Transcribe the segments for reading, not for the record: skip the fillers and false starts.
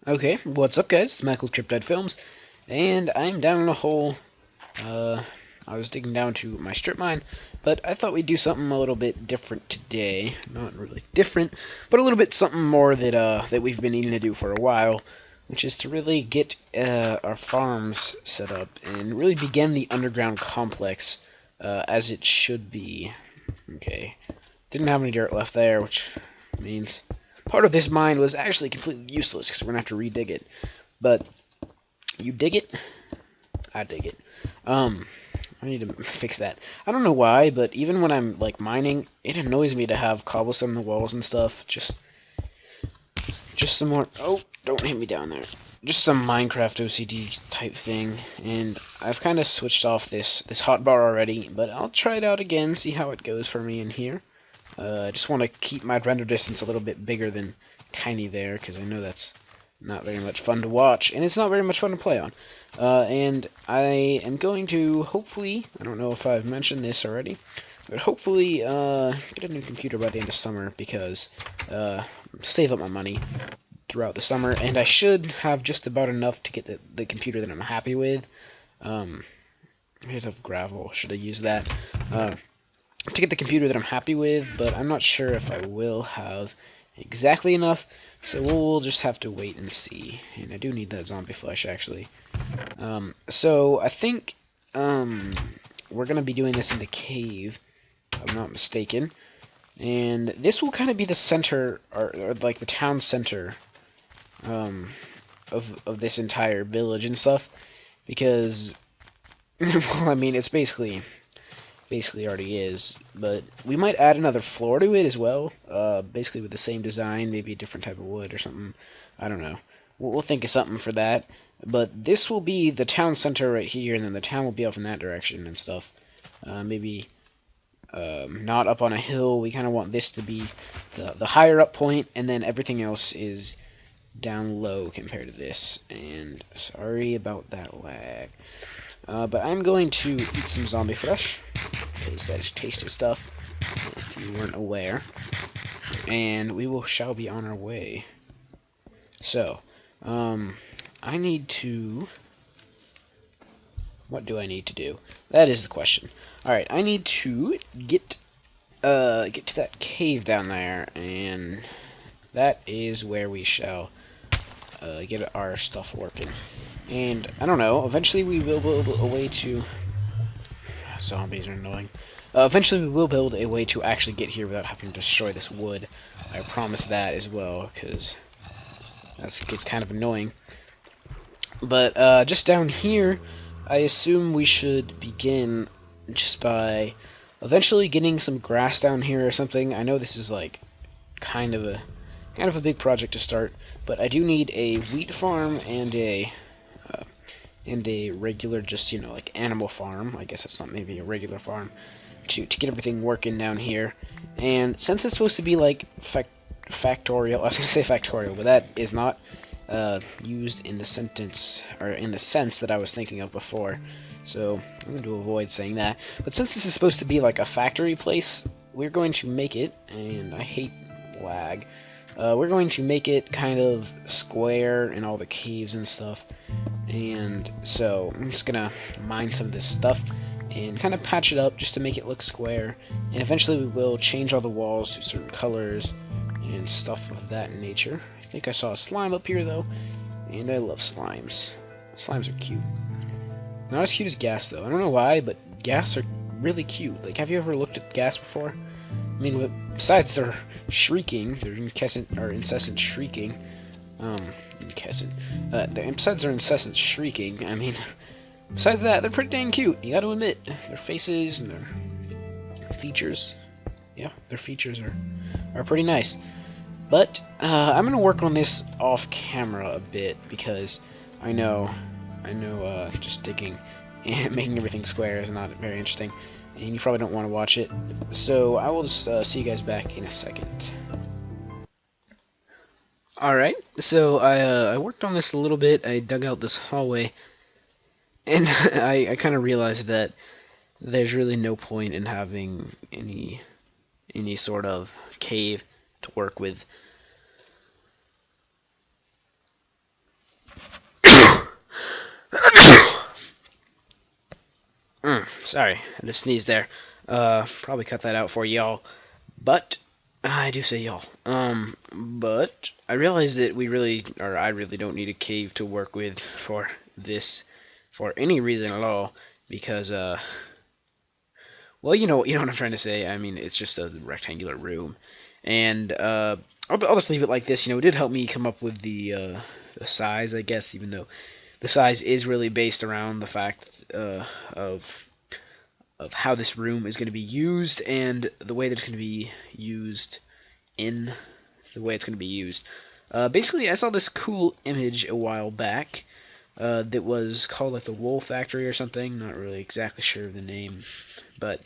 Okay, what's up, guys? It's Michael Triptide Films, and I'm down in a hole. Uh, I was digging down to my strip mine, but I thought we'd do something a little bit different today. Not really different, but a little bit something more that we've been needing to do for a while, which is to really get our farms set up and really begin the underground complex as it should be. Okay, didn't have any dirt left there, which means part of this mine was actually completely useless because we're gonna have to redig it. But you dig it, I dig it. I need to fix that. I don't know why, but even when I'm like mining, it annoys me to have cobblestone in the walls and stuff. Just some more. Oh, don't hit me down there. Just some Minecraft OCD type thing, and I've kind of switched off this hotbar already, but I'll try it out again, see how it goes for me in here. I just want to keep my render distance a little bit bigger than tiny there, because I know that's not very much fun to watch, and it's not very much fun to play on. And I am going to, hopefully, I don't know if I've mentioned this already, but hopefully get a new computer by the end of summer, because save up my money throughout the summer, and I should have just about enough to get the computer that I'm happy with. Bit of gravel, should I use that? To get the computer that I'm happy with, but I'm not sure if I will have exactly enough, so we'll just have to wait and see. And I do need that zombie flesh, actually. So I think we're going to be doing this in the cave, if I'm not mistaken. And this will kind of be the center, or like the town center of this entire village and stuff, because, well, I mean, it's basically already is, but we might add another floor to it as well, basically with the same design, maybe a different type of wood or something. I don't know. We'll think of something for that, but this will be the town center right here, and then the town will be off in that direction and stuff. Maybe not up on a hill. We kind of want this to be the higher up point, and then everything else is down low compared to this. And sorry about that lag. But I'm going to eat some zombie flesh, because that is tasty stuff, if you weren't aware. And shall be on our way. So, I need to... What do I need to do? That is the question. Alright, I need to get to that cave down there, and that is where we shall get our stuff working. And, I don't know, eventually we will build a way to... Zombies are annoying. Eventually we will build a way to actually get here without having to destroy this wood. I promise that as well, because that gets kind of annoying. But, just down here, I assume we should begin just by eventually getting some grass down here or something. I know this is, like, kind of a big project to start, but I do need a wheat farm and a regular, just, you know, like animal farm. I guess it's not maybe a regular farm to get everything working down here. And since it's supposed to be like factorial, I was gonna say factorial, but that is not used in the sentence or in the sense that I was thinking of before. So I'm going to avoid saying that. But since this is supposed to be like a factory place, we're going to make it, and I hate lag. We're going to make it kind of square in all the caves and stuff. And so I'm just gonna mine some of this stuff and kind of patch it up just to make it look square. And eventually we will change all the walls to certain colors and stuff of that nature. I think I saw a slime up here though, and I love slimes. Slimes are cute. Not as cute as gas though. I don't know why, but gas are really cute. Like, have you ever looked at gas before? I mean, besides their shrieking, their incessant shrieking, besides their incessant shrieking, I mean, besides that, they're pretty dang cute, you gotta admit. Their faces and their features, yeah, their features are pretty nice. But, I'm gonna work on this off camera a bit, because I know, just digging and making everything square is not very interesting, and you probably don't want to watch it. So I will just see you guys back in a second. Alright, so I worked on this a little bit. I dug out this hallway, and I kind of realized that there's really no point in having any sort of cave to work with. Sorry, I had to sneeze there. Probably cut that out for y'all. But I do say y'all. But I realized that I really don't need a cave to work with for this, for any reason at all, because well, you know what I'm trying to say. I mean, it's just a rectangular room, and I'll just leave it like this. It did help me come up with the size, I guess, even though the size is really based around the fact of how this room is going to be used and the way that it's going to be used in the way it's going to be used. Basically, I saw this cool image a while back that was called like the Wool Factory or something. Not really exactly sure of the name, but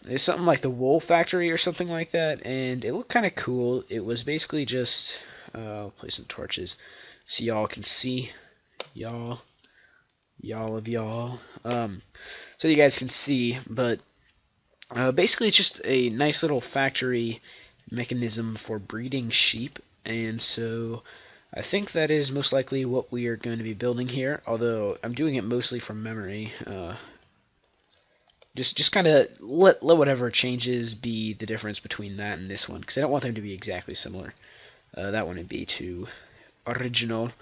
it's something like the Wool Factory or something like that, and it looked kind of cool. It was basically just I'll place some torches so y'all can see, y'all of y'all, so you guys can see. But basically, it's just a nice little factory mechanism for breeding sheep, and so I think that is most likely what we are going to be building here, although I'm doing it mostly from memory. Just kind of let whatever changes be the difference between that and this one, because I don't want them to be exactly similar. That one would be too original.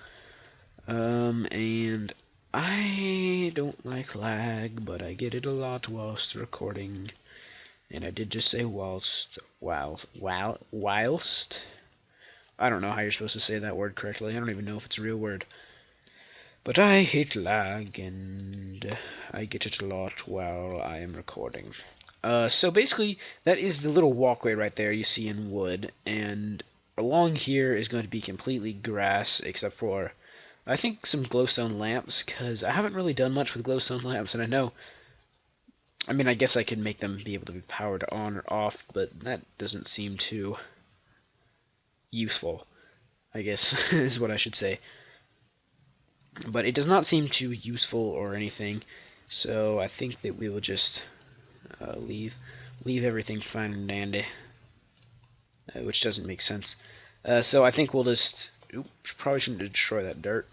And I don't like lag, but I get it a lot whilst recording. And I did just say whilst. Whilst? I don't know how you're supposed to say that word correctly. I don't even know if it's a real word. But I hate lag, and I get it a lot while I am recording. So basically, that is the little walkway right there you see in wood, and along here is going to be completely grass, except for, I think, some glowstone lamps, because I haven't really done much with glowstone lamps, and I mean, I guess I could make them be able to be powered on or off, but that doesn't seem too useful, I guess, is what I should say. But it does not seem too useful or anything, so I think that we will just leave everything fine and dandy, which doesn't make sense. So I think we'll just... Oops, probably shouldn't destroy that dirt.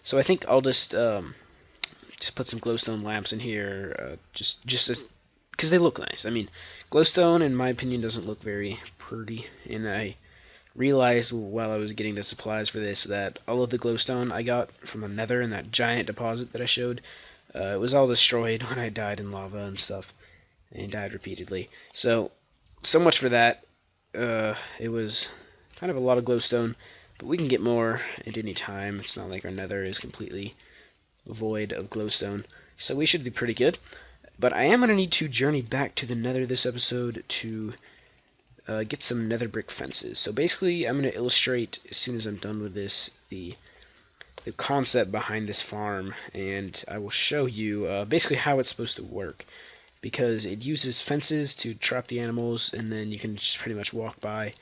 So I think I'll just put some glowstone lamps in here, just because they look nice. I mean, glowstone, in my opinion, doesn't look very pretty, and I realized while I was getting the supplies for this that all of the glowstone I got from the nether and that giant deposit that I showed, it was all destroyed when I died in lava and stuff, and died repeatedly. So much for that. It was kind of a lot of glowstone, but we can get more at any time. It's not like our nether is completely void of glowstone, so we should be pretty good. But I am going to need to journey back to the nether this episode to get some nether brick fences. So basically, I'm going to illustrate, as soon as I'm done with this, the concept behind this farm, and I will show you basically how it's supposed to work, because it uses fences to trap the animals, and then you can just pretty much walk by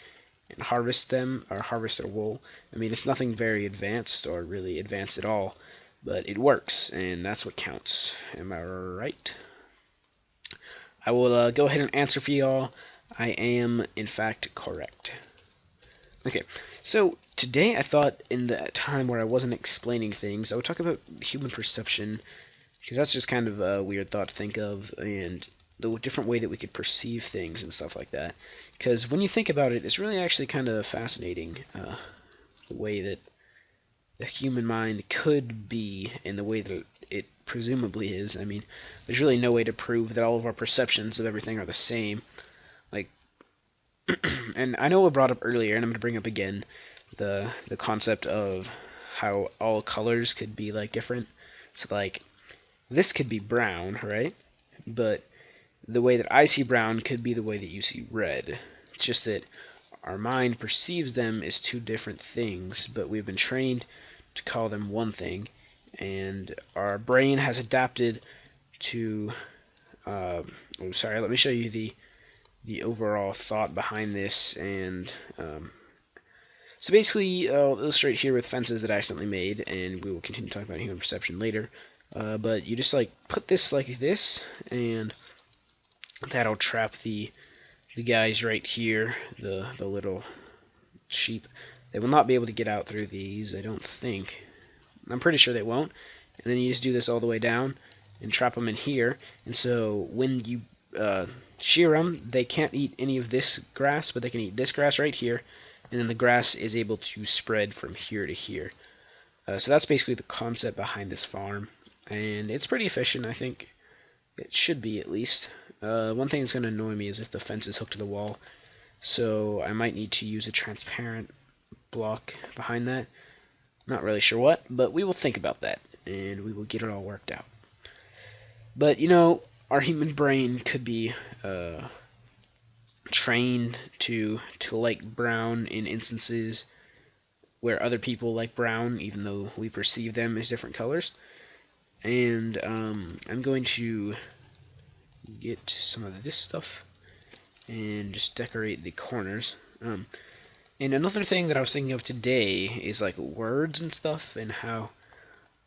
and harvest them, or harvest their wool. I mean, it's nothing very advanced, or really advanced at all, but it works, and that's what counts. Am I right? I will go ahead and answer for y'all. I am, in fact, correct. Okay, so today I thought in the time where I wasn't explaining things, I would talk about human perception, because that's just kind of a weird thought to think of, and the different way that we could perceive things and stuff like that. Because when you think about it, it's really actually kind of fascinating, the way that the human mind could be and the way that it presumably is. I mean, there's really no way to prove that all of our perceptions of everything are the same. Like, and I know I brought up earlier, and I'm going to bring up again, the concept of how all colors could be, like, different. So, like, this could be brown, right? But the way that I see brown could be the way that you see red. It's just that our mind perceives them as two different things, but we've been trained to call them one thing, and our brain has adapted to... sorry, let me show you the overall thought behind this, and so basically I'll illustrate here with fences that I accidentally made, and we will continue talking about human perception later, but you just like put this like this, and that'll trap the guys right here, the little sheep. They will not be able to get out through these, I don't think. I'm pretty sure they won't. And then you just do this all the way down, and trap them in here. And so when you shear them, they can't eat any of this grass, but they can eat this grass right here, and then the grass is able to spread from here to here. So that's basically the concept behind this farm, and it's pretty efficient, I think. It should be, at least. One thing that's going to annoy me is if the fence is hooked to the wall, so I might need to use a transparent block behind that. Not really sure what, but we will think about that, and we will get it all worked out. But, you know, our human brain could be trained to like brown in instances where other people like brown, even though we perceive them as different colors. And I'm going to get some of this stuff and just decorate the corners. And another thing that I was thinking of today is like words and stuff, and how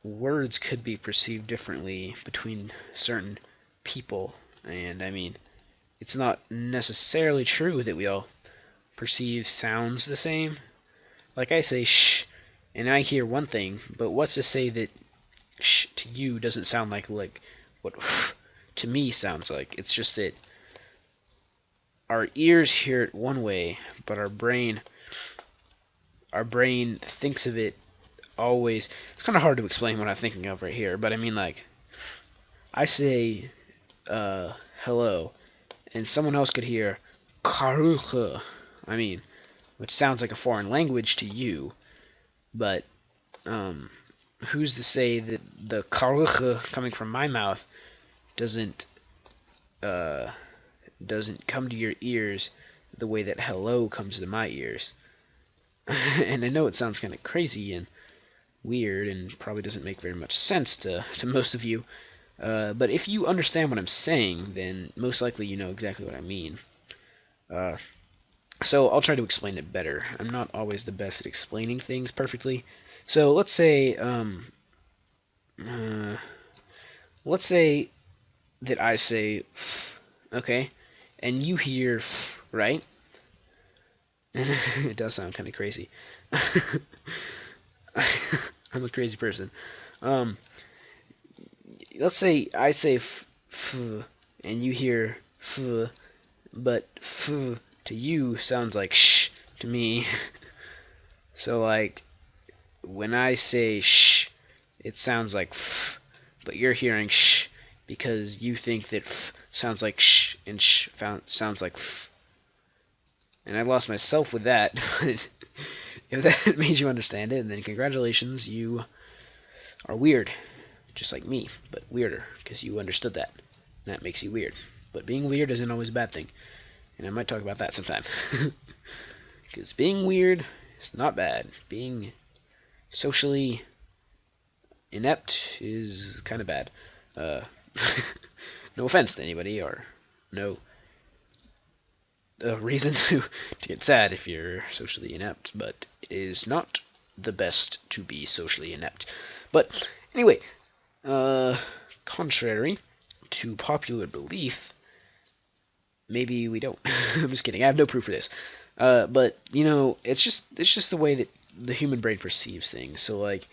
words could be perceived differently between certain people. And I mean, it's not necessarily true that we all perceive sounds the same. Like I say shh, and I hear one thing, but what's to say that shh to you doesn't sound like what to me sounds like? It's just that our ears hear it one way, but our brain thinks of it always. It's kind of hard to explain what I'm thinking of right here, but I mean, like, I say hello, and someone else could hear karuche. I mean, which sounds like a foreign language to you, but who's to say that the karuche coming from my mouth doesn't come to your ears the way that hello comes to my ears? And I know it sounds kind of crazy and weird and probably doesn't make very much sense to most of you, but if you understand what I'm saying, then most likely you know exactly what I mean. So I'll try to explain it better. I'm not always the best at explaining things perfectly. So let's say that I say okay, and you hear right? It does sound kind of crazy. I'm a crazy person. Let's say I say and you hear but to you sounds like shh to me. So like when I say shh, it sounds like but you're hearing shh because you think that sounds like shh and sounds like And I lost myself with that. If that made you understand it, then congratulations, you are weird. Just like me, but weirder, because you understood that. And that makes you weird. But being weird isn't always a bad thing. And I might talk about that sometime. Because being weird is not bad. Being socially inept is kind of bad. No offense to anybody, or no reason to get sad if you're socially inept, but it is not the best to be socially inept. But anyway, contrary to popular belief, maybe we don't. I'm just kidding. I have no proof for this. But you know, it's just the way that the human brain perceives things. So like,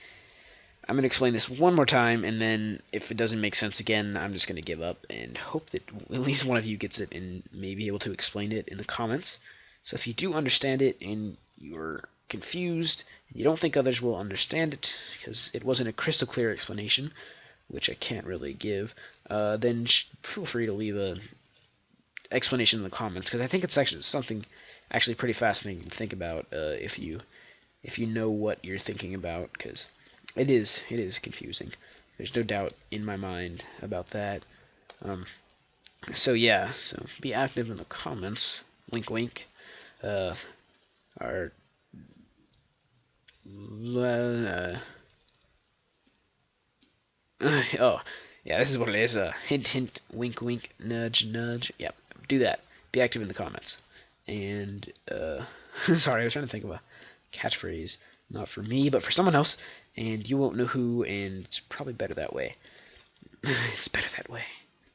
I'm gonna explain this one more time, and then if it doesn't make sense again, I'm just gonna give up and hope that at least one of you gets it and may be able to explain it in the comments. So if you do understand it and you're confused, and you don't think others will understand it because it wasn't a crystal clear explanation, which I can't really give, then feel free to leave a explanation in the comments, because I think it's actually something actually pretty fascinating to think about if you know what you're thinking about, because it is confusing. There's no doubt in my mind about that. So yeah, so be active in the comments. Wink, wink. Our oh yeah, this is what it is. Hint, hint. Wink, wink. Nudge, nudge. Yep. Do that. Be active in the comments. And sorry, I was trying to think of a catchphrase. Not for me, but for someone else, and you won't know who, and it's probably better that way. It's better that way.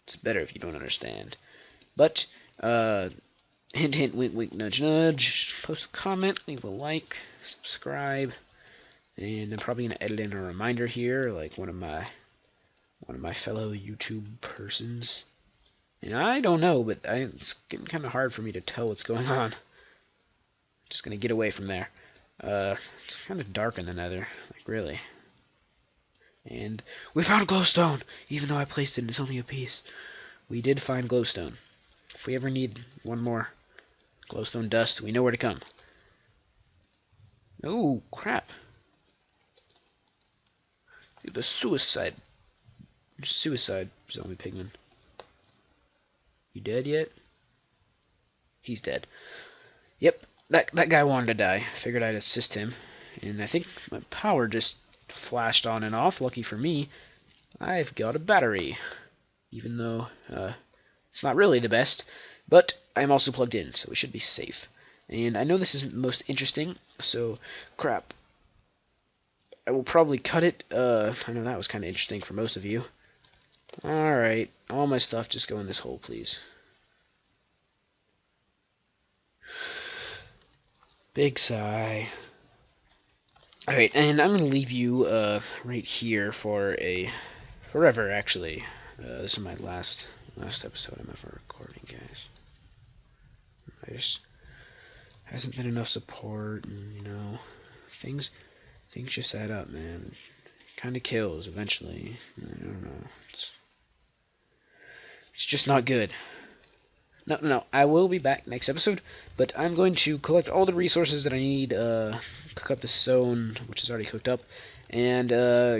It's better if you don't understand. But, hint, hint, wink, wink, nudge, nudge. Post a comment, leave a like, subscribe, and I'm probably going to edit in a reminder here, like one of my one of my fellow YouTube persons. And I don't know, but it's getting kind of hard for me to tell what's going on. Just gonna get away from there. It's kind of dark in the nether, like really. And we found glowstone! Even though I placed it, it's only a piece. We did find glowstone. If we ever need one more glowstone dust, we know where to come. Oh, crap. Dude, the suicide zombie pigman. You dead yet? He's dead. Yep, that guy wanted to die. Figured I'd assist him. And I think my power just flashed on and off. Lucky for me, I've got a battery. Even though it's not really the best. But I'm also plugged in, so we should be safe. And I know this isn't the most interesting, so crap. I will probably cut it. I know that was kind of interesting for most of you. Alright, all my stuff just go in this hole, please. Big sigh. Alright, and I'm going to leave you right here for forever, actually. This is my last episode I'm ever recording, guys. Hasn't been enough support, and, you know, things just add up, man. Kind of kills eventually. I don't know. It's just not good. No, I will be back next episode, but I'm going to collect all the resources that I need, cook up the stone, which is already cooked up, and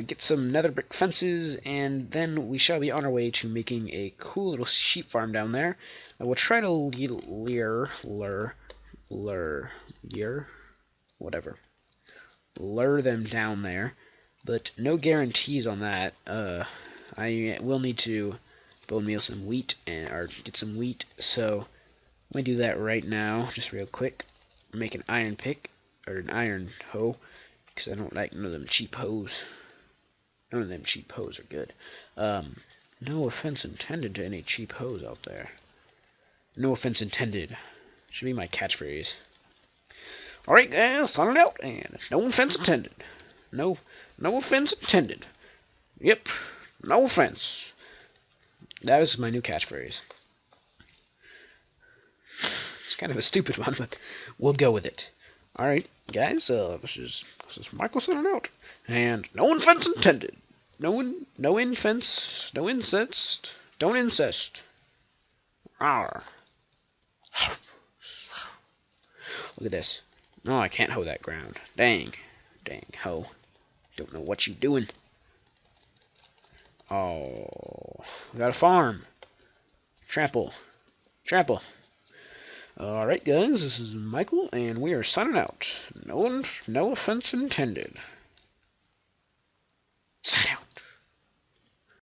get some nether brick fences, and then we shall be on our way to making a cool little sheep farm down there. I will try to lure them down there, but no guarantees on that. I will need to bone meal some wheat or get some wheat, so let me do that right now, just real quick. Make an iron pick or an iron hoe, because I don't like none of them cheap hoes. None of them cheap hoes are good. No offense intended to any cheap hoes out there. No offense intended. Should be my catchphrase. Alright guys, signing out, and no offense intended. No offense intended. Yep, no offense. That is my new catchphrase. It's kind of a stupid one, but we'll go with it. Alright, guys, this is Michael signing out. And no offense intended. No offense, no incest, don't incest. Arr. Look at this. No, I can't hoe that ground. Dang hoe. Don't know what you doing. Oh, we got a farm. Trample. Alright guys, this is Michael, and we are signing out. No offense intended.